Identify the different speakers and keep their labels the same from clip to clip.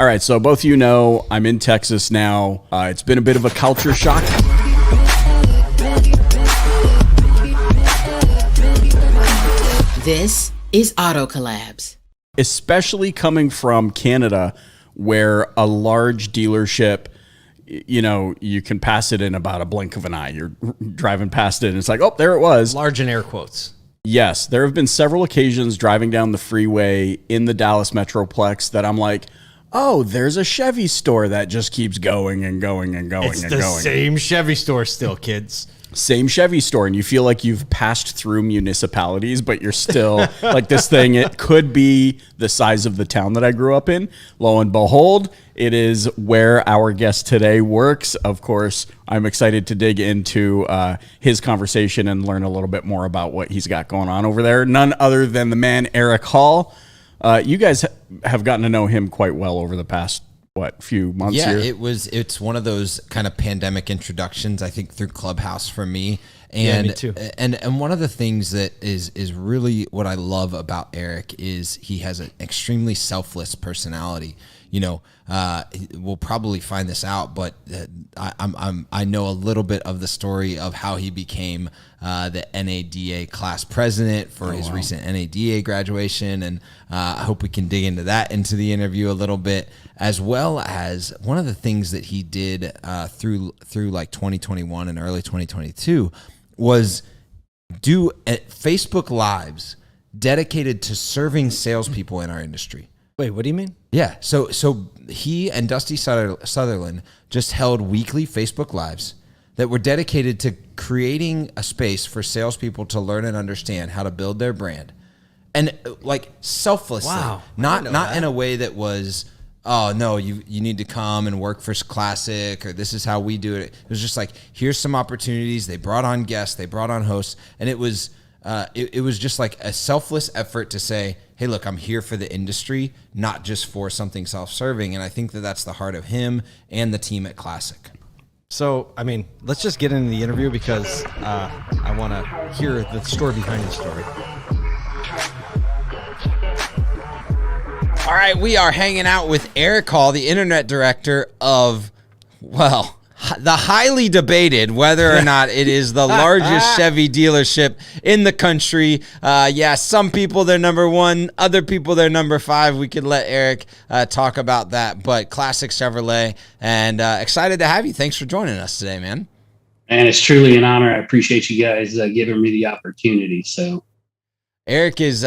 Speaker 1: All right, so both I'm in Texas now. It's been a bit of a culture shock.
Speaker 2: This is Auto Collabs.
Speaker 1: Especially coming from Canada, where a large dealership, you can pass it in about a blink of an eye. You're driving past it and it's like, oh, there it was.
Speaker 3: Large in air quotes.
Speaker 1: Yes, there have been several occasions driving down the freeway in the Dallas Metroplex that I'm like, oh, there's a Chevy store that just keeps going and going and going
Speaker 3: It's
Speaker 1: and
Speaker 3: the
Speaker 1: going.
Speaker 3: same Chevy store still, kids.
Speaker 1: Same Chevy store, and you feel like you've passed through municipalities, but you're still like this thing. It could be the size of the town that I grew up in. Lo and behold, it is where our guest today works. Of course, I'm excited to dig into his conversation and learn a little bit more about what he's got going on over there. None other than the man, Eric Hall. You guys have gotten to know him quite well over the past, few months here?
Speaker 4: Yeah, it's one of those kind of pandemic introductions, I think, through Clubhouse for me. And
Speaker 3: me too.
Speaker 4: And one of the things that is really what I love about Eric is he has an extremely selfless personality. We'll probably find this out, but I know a little bit of the story of how he became the NADA class president for his recent NADA graduation, and I hope we can dig into that into the interview a little bit, as well as one of the things that he did through like 2021 and early 2022 was do Facebook Lives dedicated to serving salespeople in our industry.
Speaker 3: Wait, what do you mean?
Speaker 4: Yeah, so he and Dusty Sutherland just held weekly Facebook Lives that were dedicated to creating a space for salespeople to learn and understand how to build their brand, and like selflessly,
Speaker 3: Wow,
Speaker 4: not in a way that was, oh no, you need to come and work for Classic, or this is how we do it. It was just like, here's some opportunities. They brought on guests, they brought on hosts, and it was just like a selfless effort to say, hey, look, I'm here for the industry, not just for something self-serving. And I think that that's the heart of him and the team at Classic.
Speaker 3: So, I mean, let's just get into the interview because I want to hear the story behind the story.
Speaker 4: All right, we are hanging out with Eric Hall, the internet director of, the highly debated whether or not it is the largest Chevy dealership in the country. Some people they're number one, other people they're number 5. We could let Eric talk about that, but Classic Chevrolet, and excited to have you. Thanks for joining us today, man.
Speaker 5: And it's truly an honor. I appreciate you guys giving me the opportunity. So
Speaker 4: Eric is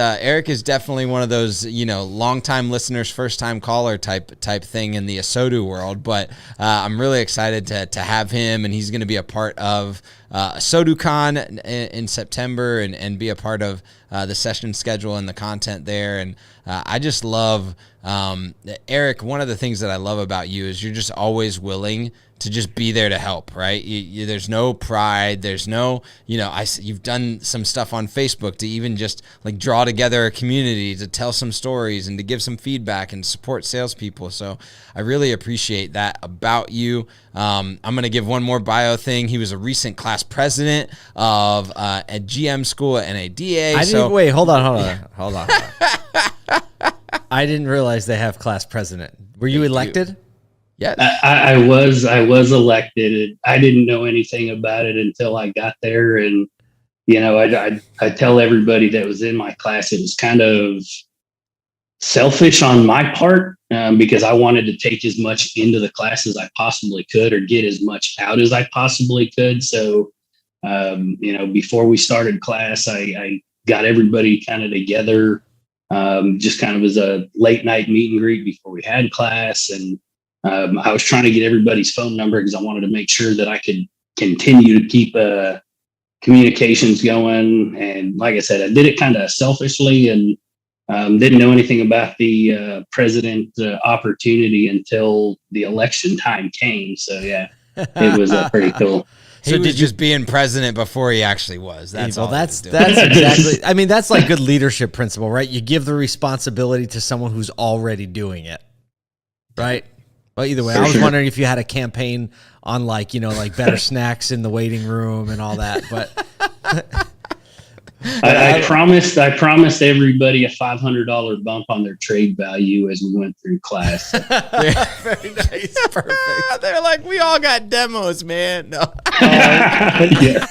Speaker 4: definitely one of those, longtime listeners, first time caller type thing in the ASOTU world. But I'm really excited to have him, and he's going to be a part of ASOTUCon in September and be a part of the session schedule and the content there. And I just love Eric. One of the things that I love about you is you're just always willing to just be there to help, right? There's no pride. There's no, you've done some stuff on Facebook to even just like draw together a community to tell some stories and to give some feedback and support salespeople. So I really appreciate that about you. I'm going to give one more bio thing. He was a recent class president of a GM school at NADA.
Speaker 3: Wait, hold on. I didn't realize they have class president. Were you elected?
Speaker 4: Yeah,
Speaker 5: I was elected. I didn't know anything about it until I got there, and I tell everybody that was in my class it was kind of selfish on my part because I wanted to take as much into the class as I possibly could, or get as much out as I possibly could. So, before we started class, I got everybody kind of together, just kind of as a late night meet and greet before we had class, and I was trying to get everybody's phone number because I wanted to make sure that I could continue to keep communications going. And like I said, I did it kind of selfishly and didn't know anything about the president opportunity until the election time came. So yeah, it was pretty cool.
Speaker 4: So did just being president before he actually was. That's
Speaker 3: exactly. I mean, that's like good leadership principle, right? You give the responsibility to someone who's already doing it, right? Well, either way, I was wondering if you had a campaign on like better snacks in the waiting room and all that, but
Speaker 5: I promised everybody a $500 bump on their trade value as we went through class.
Speaker 4: Very nice. Perfect. They're like, we all got demos, man. No.
Speaker 5: Yeah.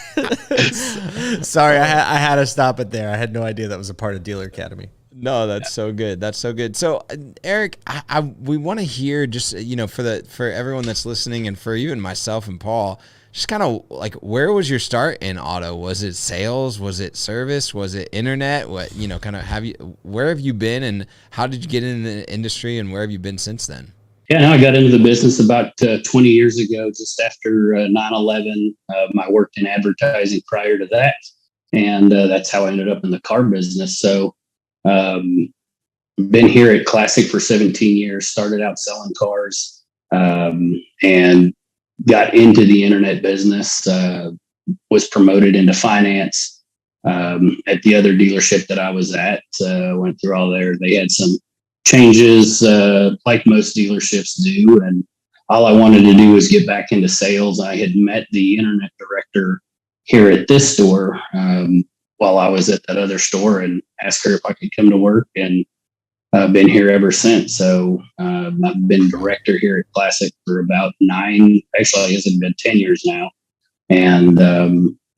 Speaker 3: Sorry, I had to stop it there. I had no idea that was a part of Dealer Academy.
Speaker 4: No, that's so good. That's so good. So, Eric, we want to hear just, for everyone that's listening and for you and myself and Paul, just kind of like, where was your start in auto? Was it sales? Was it service? Was it internet? What, where have you been and how did you get into the industry and where have you been since then?
Speaker 5: Yeah, no, I got into the business about 20 years ago, just after 9/11. I worked in advertising prior to that. And that's how I ended up in the car business. So, been here at Classic for 17 years, started out selling cars, and got into the internet business, was promoted into finance, at the other dealership that I was at, went through all there. They had some changes, like most dealerships do. And all I wanted to do was get back into sales. I had met the internet director here at this store, while I was at that other store and asked her if I could come to work, and I've been here ever since. So I've been director here at Classic for about actually it hasn't been 10 years now, and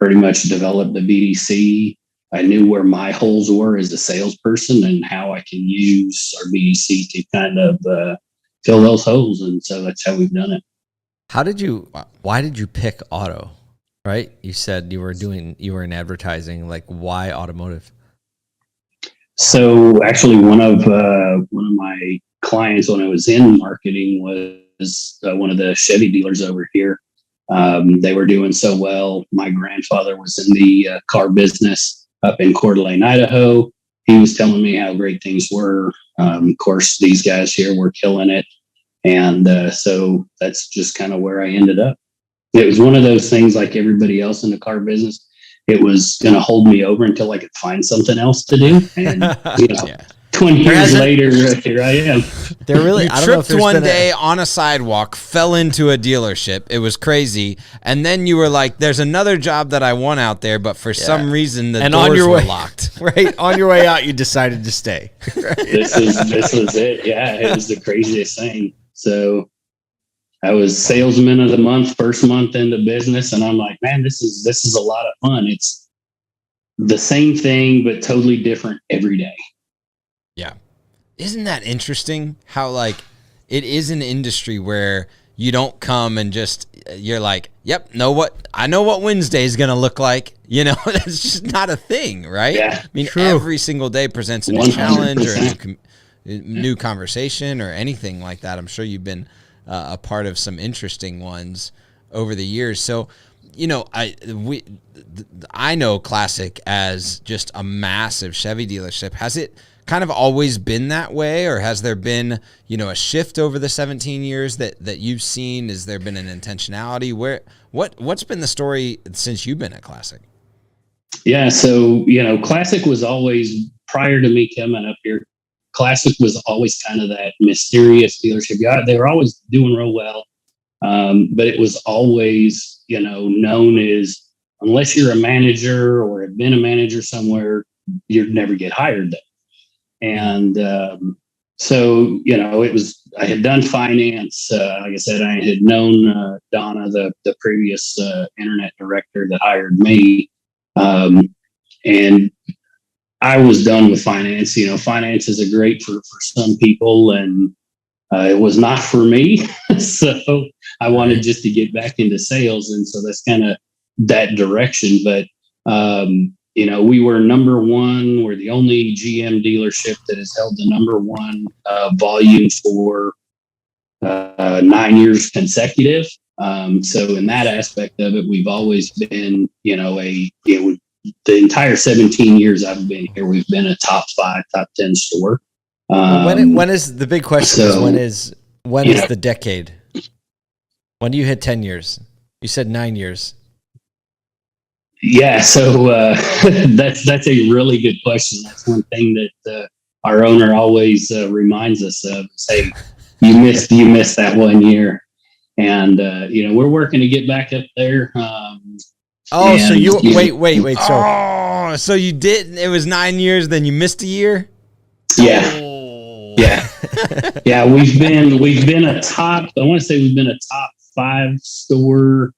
Speaker 5: pretty much developed the BDC. I knew where my holes were as a salesperson and how I can use our BDC to kind of fill those holes. And so that's how we've done it.
Speaker 3: Why did you pick auto? Right? You said you were in advertising. Like, why automotive?
Speaker 5: So actually one of my clients when I was in marketing was one of the Chevy dealers over here. They were doing so well. My grandfather was in the car business up in Coeur d'Alene, Idaho. He was telling me how great things were. Of course, these guys here were killing it. And so that's just kind of where I ended up. It was one of those things like everybody else in the car business. It was going to hold me over until I could find something else to do. And, 20 years later, here I am.
Speaker 3: They're really,
Speaker 4: you tripped one day on a sidewalk, fell into a dealership. It was crazy. And then you were like, there's another job that I want out there, but for some reason the doors were locked.
Speaker 3: Right. On your way out, you decided to stay. Right?
Speaker 5: This was it. Yeah. It was the craziest thing. So I was salesman of the month, first month in the business. And I'm like, man, this is a lot of fun. It's the same thing, but totally different every day.
Speaker 4: Yeah. Isn't that interesting how like it is an industry where you don't come and just, you're like, yep, I know what Wednesday is going to look like. That's just not a thing, right?
Speaker 5: Yeah,
Speaker 4: I mean, every single day presents a new
Speaker 5: 100%.
Speaker 4: challenge or a new conversation or anything like that. I'm sure you've been a part of some interesting ones over the years. So, I know Classic as just a massive Chevy dealership. Has it kind of always been that way, or has there been, a shift over the 17 years that you've seen? Has there been an intentionality? What's been the story since you've been at Classic?
Speaker 5: Yeah. So, Classic was always, prior to me coming up here, Classic was always kind of that mysterious dealership. Yeah, they were always doing real well. But it was always, known as, unless you're a manager or have been a manager somewhere, you'd never get hired there. And so, I had done finance. Like I said, I had known Donna, the previous internet director that hired me. And I was done with finance. Finance is great for some people, and it was not for me. So I wanted just to get back into sales. And so that's kind of that direction. But, we were number one. We're the only GM dealership that has held the number one volume for 9 years consecutive. So in that aspect of it, we've always been, the entire 17 years I've been here, we've been a top 5, top 10 store.
Speaker 3: When is the big question? Is when is the decade? When do you hit 10 years? You said 9 years.
Speaker 5: Yeah, so that's a really good question. That's one thing that our owner always reminds us of. Hey, you missed that 1 year, and we're working to get back up there.
Speaker 3: Oh, so
Speaker 5: And,
Speaker 3: you
Speaker 5: know,
Speaker 3: wait. So
Speaker 4: Oh, so you did. It was 9 years, then you missed a year.
Speaker 5: yeah, yeah, yeah. We've been a top. I want to say we've been a top 5 store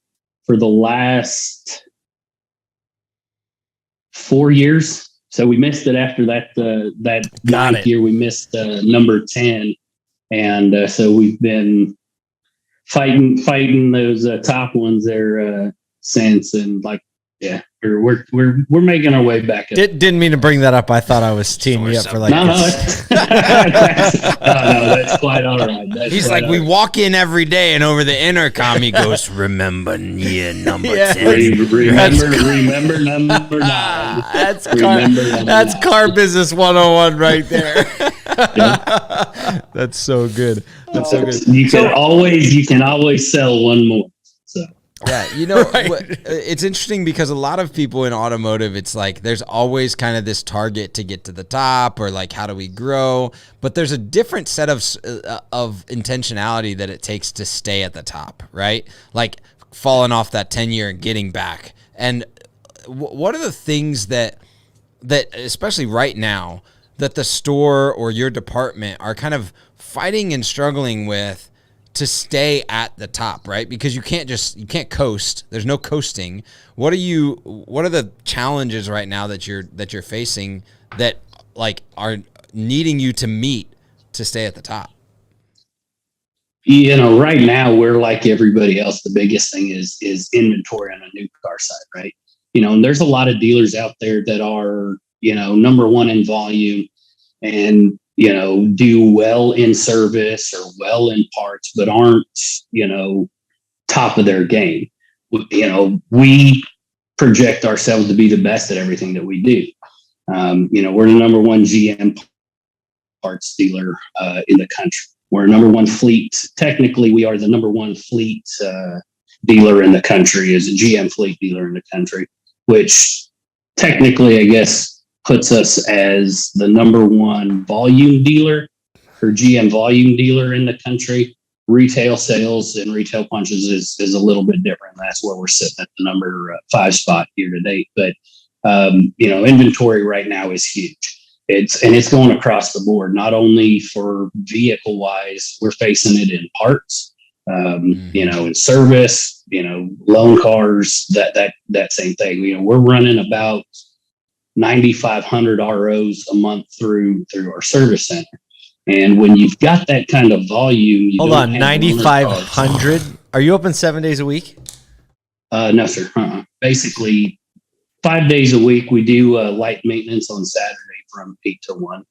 Speaker 5: for the last 4 years. So we missed it after that. That
Speaker 3: Got
Speaker 5: ninth
Speaker 3: it.
Speaker 5: year, we missed number 10, and so we've been fighting those top ones there since, and like, yeah, we're making our way back up.
Speaker 3: didn't mean to bring that up. I thought I was teeing you up for like
Speaker 5: No,
Speaker 3: this.
Speaker 5: that's quite all right.
Speaker 4: He's like, we walk in every day, and over the intercom, he goes, "Remember year number 10."
Speaker 5: Remember number 9.
Speaker 3: That's car business 101 right there. That's so good. That's so good.
Speaker 5: You can always sell one more. So
Speaker 4: Yeah, you know, it's interesting because a lot of people in automotive, it's like there's always kind of this target to get to the top, or like, how do we grow? But there's a different set of intentionality that it takes to stay at the top, right? Like falling off that 10-year and getting back. And what are the things that especially right now, that the store or your department are kind of fighting and struggling with to stay at the top, right? Because you can't coast. There's no coasting. What are the challenges right now that you're facing that like are needing you to meet to stay at the top?
Speaker 5: You know, right now we're like everybody else. The biggest thing is inventory on a new car side, right? You know, and there's a lot of dealers out there that are, you know, number one in volume and, you know, do well in service or well in parts, but aren't, you know, top of their game. You know, we project ourselves to be the best at everything that we do. You know, we're the number one GM parts dealer in the country. We're number one fleet. Technically, we are the number one fleet dealer in the country, as a GM fleet dealer in the country, which technically, I guess, puts us as the number one volume dealer or GM volume dealer in the country. Retail sales and retail punches is a little bit different. That's where we're sitting at the number 5 spot year to date. But, you know, inventory right now is huge. It's going across the board, not only for vehicle wise, we're facing it in parts, you know, in service, you know, loan cars, that same thing. You know, we're running about 9,500 ROs a month through our service center. And when you've got that kind of volume,
Speaker 3: Hold on, 9,500. Are you open 7 days a week?
Speaker 5: No, sir. Basically, 5 days a week. We do light maintenance on Saturday from 8 to 1.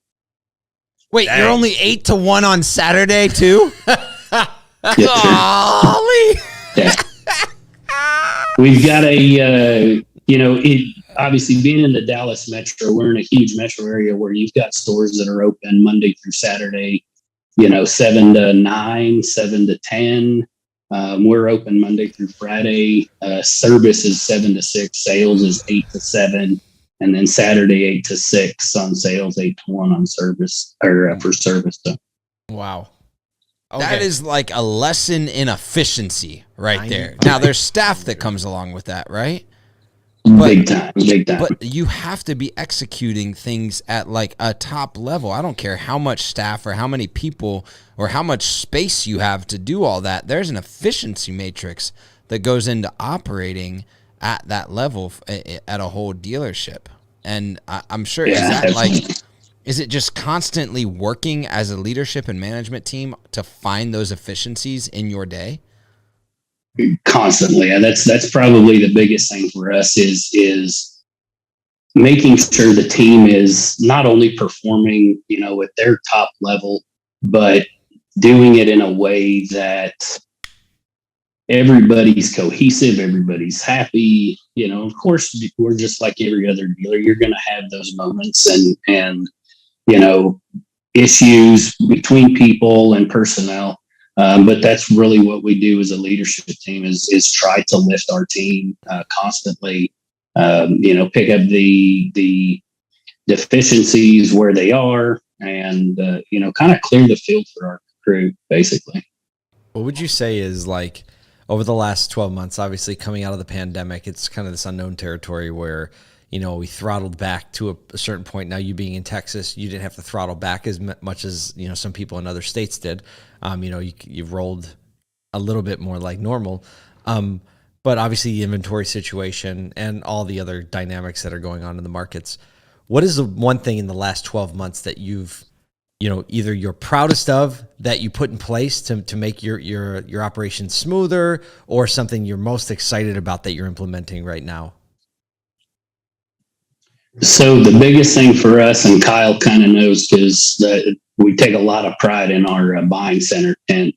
Speaker 4: Wait, you're only 8 to 1 on Saturday too?
Speaker 5: Yes,
Speaker 4: Golly.
Speaker 5: yeah. We've got a, you know, obviously being in the Dallas metro, we're in a huge metro area where you've got stores that are open Monday through Saturday, you know, 7 to 9, 7 to 10. We're open Monday through Friday. Service is 7 to 6. Sales is 8 to 7. And then Saturday, 8 to 6 on sales, 8 to 1 on service or for service. So.
Speaker 3: Wow.
Speaker 4: That is like a lesson in efficiency right there. Now there's staff that comes along with that, right?
Speaker 5: Big time.
Speaker 4: But you have to be executing things at like a top level. I don't care how much staff or how many people or how much space you have to do all that. There's an efficiency matrix that goes into operating at that level at a whole dealership. And I'm sure, is it just constantly working as a leadership and management team to find those efficiencies in your day?
Speaker 5: Constantly. And that's probably the biggest thing for us is making sure the team is not only performing, you know, at their top level, but doing it in a way that everybody's cohesive, everybody's happy. You know, of course, we're just like every other dealer. You're going to have those moments and, you know, issues between people and personnel. But that's really what we do as a leadership team is try to lift our team constantly, you know, pick up the deficiencies where they are and, you know, kind of clear the field for our crew, basically.
Speaker 3: What would you say is like over the last 12 months, obviously coming out of the pandemic, it's kind of this unknown territory where, we throttled back to a certain point. Now, you being in Texas, you didn't have to throttle back as much as, some people in other states did. You rolled a little bit more like normal. But obviously the inventory situation and all the other dynamics that are going on in the markets. What is the one thing in the last 12 months that you've, either you're proudest of that you put in place to make your operation smoother, or something you're most excited about that you're implementing right now?
Speaker 5: So the biggest thing for us, and Kyle kind of knows, because we take a lot of pride in our buying center tent.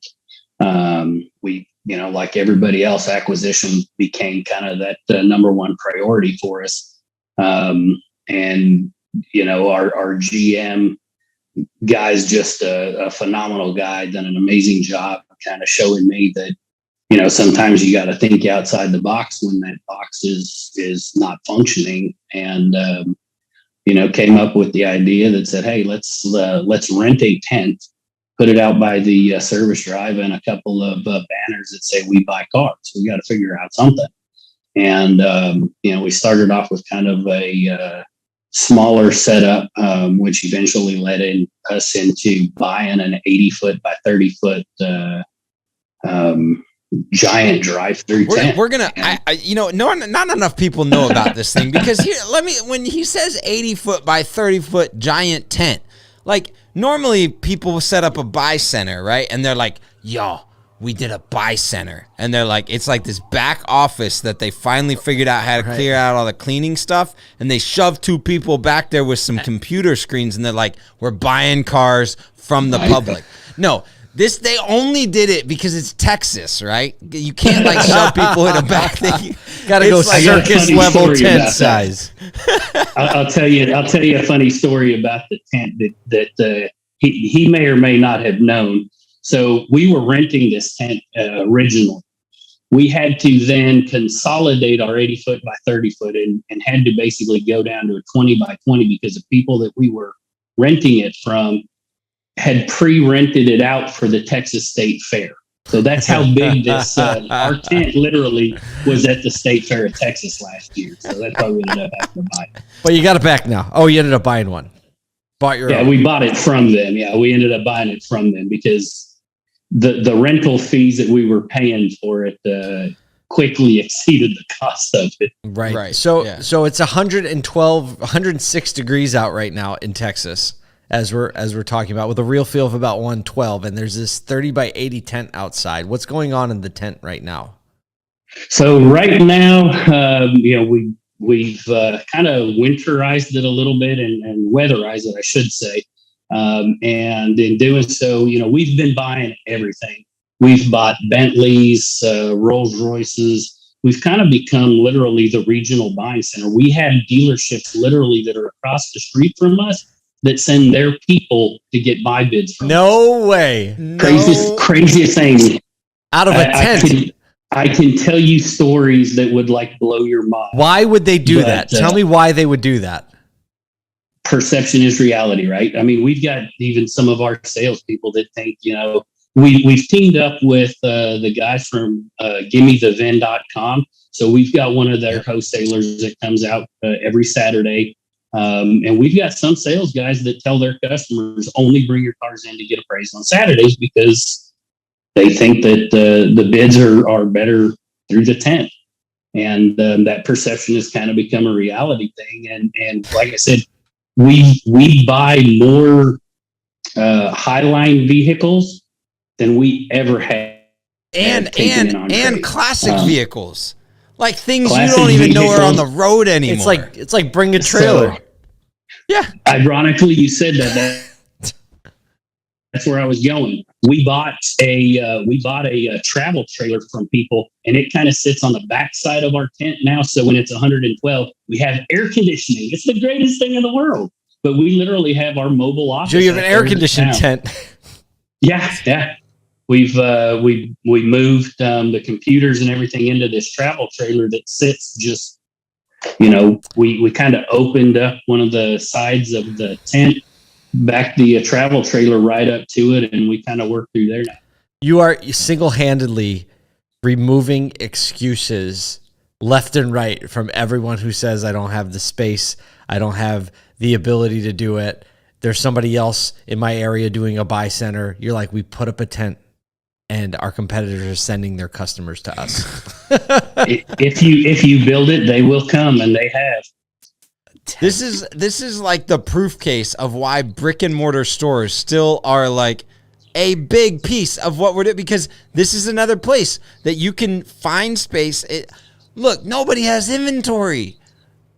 Speaker 5: We, like everybody else, acquisition became kind of that number one priority for us. And our GM guy's just a phenomenal guy, done an amazing job kind of showing me that, sometimes you got to think outside the box when that box is not functioning. And, came up with the idea that said, hey, let's rent a tent, put it out by the service drive, and a couple of banners that say we buy cars. We got to figure out something. And, we started off with kind of a smaller setup, which eventually led us into buying an 80-foot by 30-foot giant drive-through tent.
Speaker 4: We're gonna, not enough people know about this thing, because when he says 80-foot by 30-foot giant tent, like normally people will set up a buy center, right? And they're like, yo, we did a buy center. And they're like, it's like this back office that they finally figured out how to clear out all the cleaning stuff. And they shove two people back there with some computer screens. And they're like, we're buying cars from the public. No, they only did it because it's Texas, right? You can't like shove people in a back thing.
Speaker 3: Gotta go like circus level tent size.
Speaker 5: I'll tell you a funny story about the tent that he may or may not have known. So we were renting this tent originally. We had to then consolidate our 80-foot by 30-foot and had to basically go down to a 20 by 20 because the people that we were renting it from had pre-rented it out for the Texas State Fair. So that's how big this, our tent literally was at the State Fair of Texas last year. So that's why we ended up having to buy it.
Speaker 3: But you got it back now. Oh, you ended up buying one. Bought your own.
Speaker 5: We bought it from them. Yeah, we ended up buying it from them because the rental fees that we were paying for it quickly exceeded the cost of it.
Speaker 3: Right. So it's 106 degrees out right now in Texas as we're talking about, with a real feel of about 112, and there's this 30 by 80 tent outside. What's going on in the tent right now? So
Speaker 5: right now, we've kind of winterized it a little bit and weatherized it, I should say. And in doing so, we've been buying everything. We've bought Bentleys, Rolls Royces. We've kind of become literally the regional buying center. We have dealerships literally that are across the street from us that send their people to get buy bids from us.
Speaker 3: No way.
Speaker 5: Craziest thing.
Speaker 3: Out of a tent.
Speaker 5: I can tell you stories that would blow your mind.
Speaker 3: Why would they do that? Tell me why they would do that.
Speaker 5: Perception is reality, right? I mean, we've got even some of our salespeople that think, we've teamed up with the guys from GimmeTheVin.com. So we've got one of their wholesalers that comes out every Saturday. And we've got some sales guys that tell their customers only bring your cars in to get appraised on Saturdays because they think that the bids are better through the tent. And that perception has kind of become a reality thing. And like I said, we buy more Highline vehicles than we ever had.
Speaker 4: And classic vehicles. Like things you don't even know are on the road anymore.
Speaker 3: It's like bring a trailer.
Speaker 4: Yeah.
Speaker 5: Ironically, you said that. That's where I was going. We bought a travel trailer from people, and it kind of sits on the backside of our tent now. So when it's 112, we have air conditioning. It's the greatest thing in the world. But we literally have our mobile office.
Speaker 3: So you have an air conditioned tent.
Speaker 5: Yeah. We moved the computers and everything into this travel trailer that sits just, we kind of opened up one of the sides of the tent, backed the travel trailer right up to it, and we kind of work through there now.
Speaker 3: You are single-handedly removing excuses left and right from everyone who says, I don't have the space, I don't have the ability to do it. There's somebody else in my area doing a buy center. You're like, we put up a tent and our competitors are sending their customers to us.
Speaker 5: If you build it, they will come, and they have.
Speaker 4: This is like the proof case of why brick and mortar stores still are like a big piece of what we're doing, because this is another place that you can find space. Look, nobody has inventory.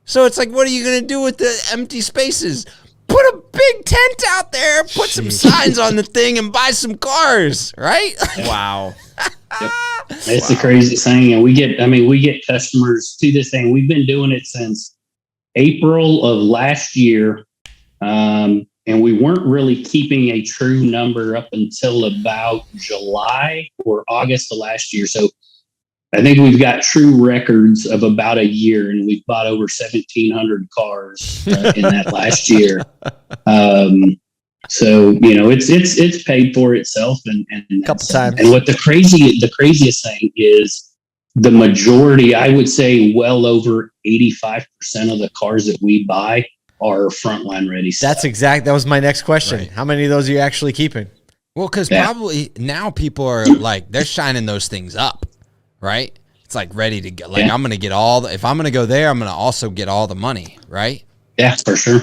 Speaker 4: So it's like, what are you going to do with the empty spaces? Put a big tent out there, put some signs on the thing, and buy some cars, right?
Speaker 3: Wow.
Speaker 5: It's the craziest thing. And we get customers to this thing. We've been doing it since April of last year. And we weren't really keeping a true number up until about July or August of last year. So I think we've got true records of about a year, and we've bought over 1,700 cars in that last year. So it's paid for itself, and
Speaker 3: a couple times.
Speaker 5: And what the craziest thing is, the majority, I would say, well over 85% of the cars that we buy are frontline ready stuff.
Speaker 3: That was my next question.
Speaker 4: Right.
Speaker 3: How many of those are you actually keeping?
Speaker 4: Well, because probably now people are like, they're shining those things up, right? It's like ready to go. Like, I'm going to get if I'm going to go there, I'm going to also get all the money, right?
Speaker 5: Yeah, for sure.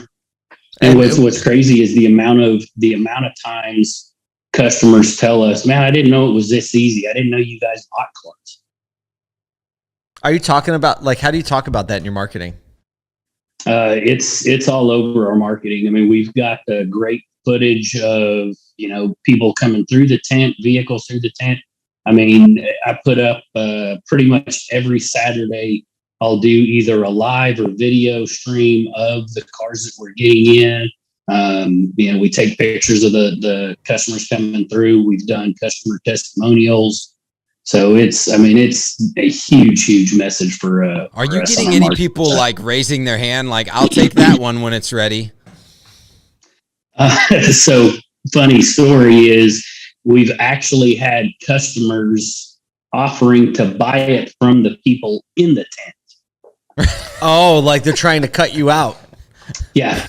Speaker 5: And what's crazy is the amount of times customers tell us, man, I didn't know it was this easy. I didn't know you guys bought cars.
Speaker 3: Are you talking about, like, how do you talk about that in your marketing?
Speaker 5: It's all over our marketing. I mean, we've got great footage of, people coming through the tent, vehicles through the tent. I mean, I put up pretty much every Saturday. I'll do either a live or video stream of the cars that we're getting in. We take pictures of the customers coming through. We've done customer testimonials. So it's a huge message for.
Speaker 4: Are you getting any people like raising their hand, like, I'll take that one when it's ready?
Speaker 5: So funny story is, we've actually had customers offering to buy it from the people in the tent.
Speaker 3: Oh, like they're trying to cut you out.
Speaker 5: Yeah.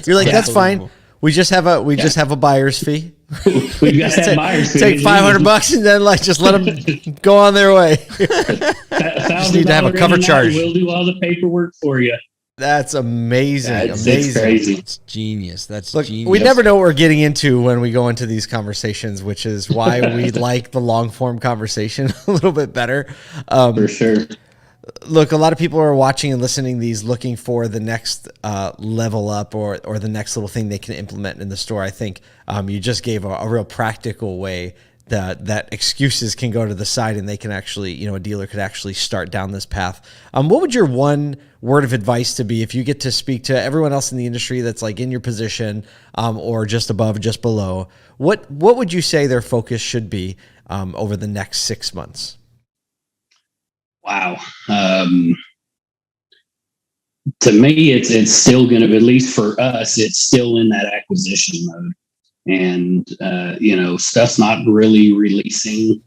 Speaker 3: You're like, that's fine. We just have a buyer's fee.
Speaker 5: We've got that buyer's fee.
Speaker 3: Take $500 and then just let them go on their way.
Speaker 5: Just
Speaker 3: need to have a cover charge.
Speaker 5: We'll do all the paperwork for you.
Speaker 3: That's amazing.
Speaker 5: It's crazy.
Speaker 4: It's genius. Genius.
Speaker 3: We never know what we're getting into when we go into these conversations, which is why we like the long form conversation a little bit better.
Speaker 5: For sure.
Speaker 3: Look, a lot of people are watching and listening to these looking for the next level up or the next little thing they can implement in the store. I think you just gave a real practical way that excuses can go to the side and they can actually, a dealer could actually start down this path. What would your one word of advice to be if you get to speak to everyone else in the industry that's like in your position or just above, just below? What would you say their focus should be over the next 6 months?
Speaker 5: Wow. To me, it's still going to, at least for us, it's still in that acquisition mode. And, stuff's not really releasing.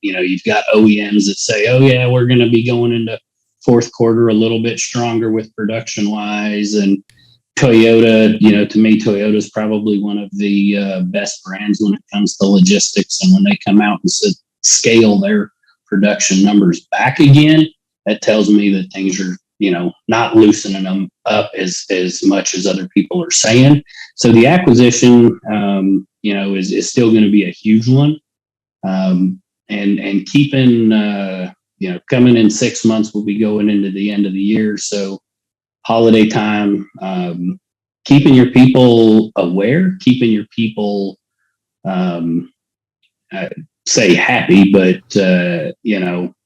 Speaker 5: You've got OEMs that say, oh, yeah, we're going to be going into fourth quarter a little bit stronger with production wise. And Toyota, to me, Toyota is probably one of the best brands when it comes to logistics. And when they come out and scale their production numbers back again, that tells me that things are, not loosening them up as much as other people are saying. So the acquisition, is still going to be a huge one. And keeping, coming in 6 months, we'll be going into the end of the year. So holiday time, keeping your people aware, keeping your people, say happy, but,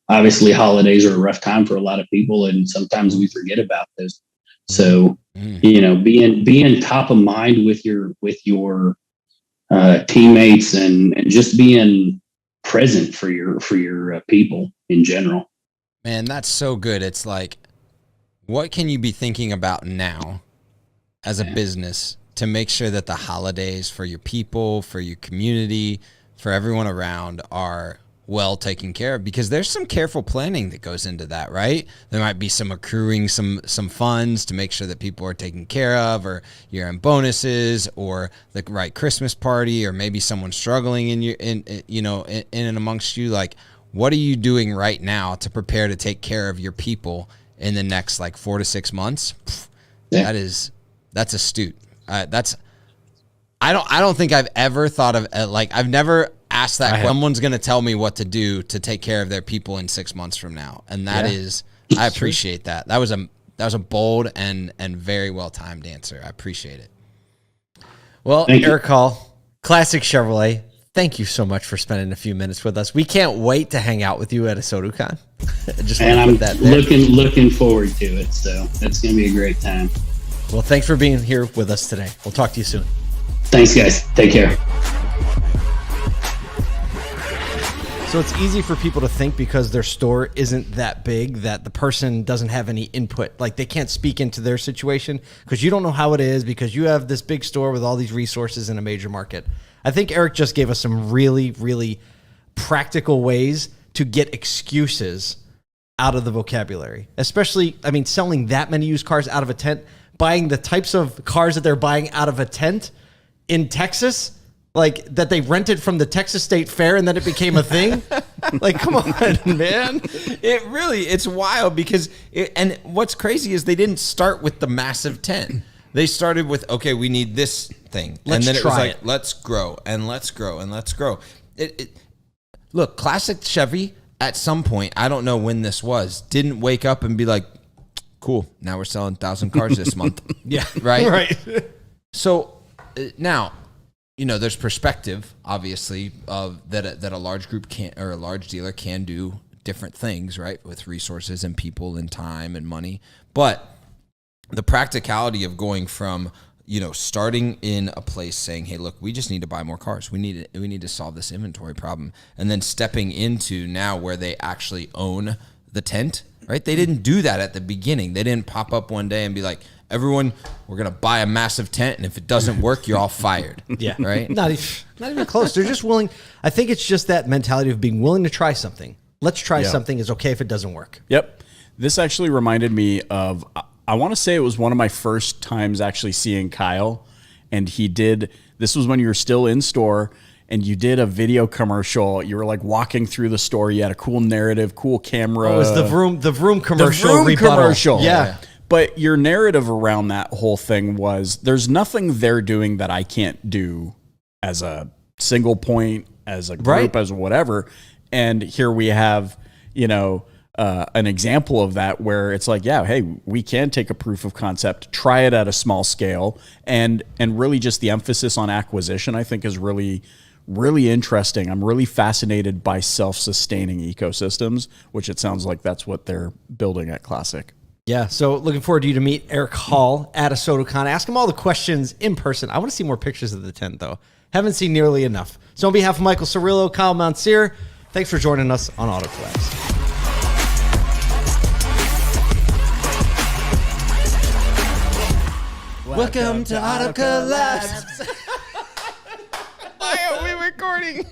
Speaker 5: obviously holidays are a rough time for a lot of people, and sometimes we forget about those. So, being top of mind with your teammates and just being present for your people in general.
Speaker 4: Man, that's so good. It's like, what can you be thinking about now as a business to make sure that the holidays for your people, for your community, for everyone around are well taken care of, because there's some careful planning that goes into that, right? There might be some accruing some funds to make sure that people are taken care of, or year-end bonuses, or the right Christmas party, or maybe someone struggling in and amongst you. Like, what are you doing right now to prepare to take care of your people in the next like 4 to 6 months?
Speaker 5: Yeah.
Speaker 4: That's astute. I don't think I've ever thought of I've never asked that. Someone's going to tell me what to do to take care of their people in 6 months from now, and that is, I appreciate that. That was a bold and very well timed answer. I appreciate it.
Speaker 3: Well,
Speaker 5: Thank you.
Speaker 3: Eric Hall, Classic Chevrolet, thank you so much for spending a few minutes with us. We can't wait to hang out with you at ASOTUCon.
Speaker 5: And I'm looking forward to it. So it's going to be a great time.
Speaker 3: Well, thanks for being here with us today. We'll talk to you soon.
Speaker 5: Thanks, guys. Take care.
Speaker 3: So it's easy for people to think because their store isn't that big that the person doesn't have any input. Like, they can't speak into their situation because you don't know how it is, because you have this big store with all these resources in a major market. I think Eric just gave us some really, really practical ways to get excuses out of the vocabulary, especially, I mean, selling that many used cars out of a tent, buying the types of cars that they're buying out of a tent in Texas, like that they rented from the Texas State Fair and then it became a thing. Like, come on, man.
Speaker 4: It's wild because and what's crazy is they didn't start with the massive tent. They started with, okay, we need this thing.
Speaker 3: Let's
Speaker 4: and then
Speaker 3: try
Speaker 4: it was like,
Speaker 3: it.
Speaker 4: let's grow and let's grow and let's grow. Look, Classic Chevy at some point, I don't know when this was, didn't wake up and be like, cool, now we're selling 1,000 cars this month.
Speaker 3: Yeah.
Speaker 4: Right?
Speaker 3: Right.
Speaker 4: So now, there's perspective, obviously, of that a large group can, or a large dealer can do different things, right, with resources and people and time and money. But the practicality of going from, starting in a place saying, hey, look, we just need to buy more cars. We need to solve this inventory problem. And then stepping into now where they actually own the tent, right? They didn't do that at the beginning. They didn't pop up one day and be like, everyone, we're going to buy a massive tent, and if it doesn't work, you're all fired.
Speaker 3: Yeah.
Speaker 4: Right?
Speaker 3: Not even close. They're just willing. I think it's just that mentality of being willing to try something. Let's try something. It's okay if it doesn't work.
Speaker 1: Yep. This actually reminded me of, I want to say it was one of my first times actually seeing Kyle, and this was when you were still in store, and you did a video commercial. You were like walking through the store. You had a cool narrative, cool camera.
Speaker 3: It was the Vroom commercial.
Speaker 1: The Vroom
Speaker 3: rebuttal.
Speaker 1: commercial.
Speaker 3: Yeah.
Speaker 1: But your narrative around that whole thing was, there's nothing they're doing that I can't do as a single point, as a group,
Speaker 3: Right.
Speaker 1: as whatever. And here we have, an example of that where it's like, yeah, hey, we can take a proof of concept, try it at a small scale, and really just the emphasis on acquisition, I think, is really, really interesting. I'm really fascinated by self-sustaining ecosystems, which it sounds like that's what they're building at Classic.
Speaker 3: Yeah, so looking forward to you to meet Eric Hall at ASOTUCon. Ask him all the questions in person. I want to see more pictures of the tent, though. Haven't seen nearly enough. So on behalf of Michael Cirillo, Kyle Mountsier, thanks for joining us on Auto Collabs.
Speaker 4: Welcome to Auto Collabs. Why are we recording?